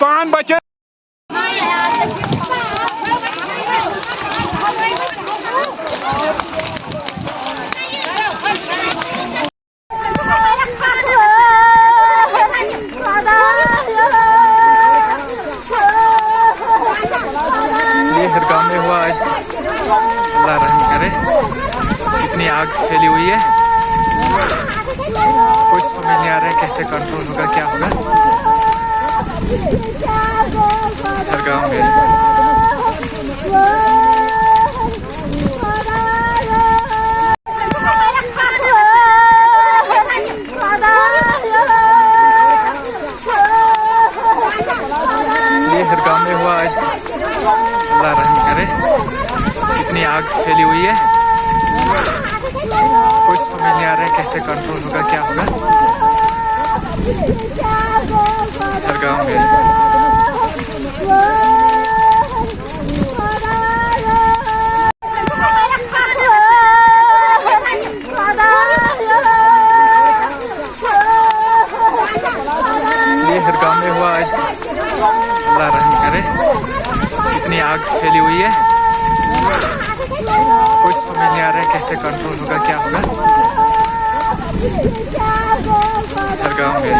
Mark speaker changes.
Speaker 1: पान बचे। ये हरगाम में हुआ आज, अल्लाह रहम करे। इतनी आग फैली हुई है, कुछ समझ नहीं आ रहा है कैसे कंट्रोल होगा, क्या होगा। हरगाम में ये हरगाम में हुआ आज, अल्लाह रहम करे। इतनी आग फैली हुई है, कुछ समझ नहीं आ रहा है कैसे कंट्रोल होगा, क्या होगा। हरगाम में ये हरगाम में हुआ आज, अल्लाह रहम करे। इतनी आग फैली हुई है, कुछ समझ नहीं आ रहा है कैसे कंट्रोल होगा, क्या होगा। हरगाम में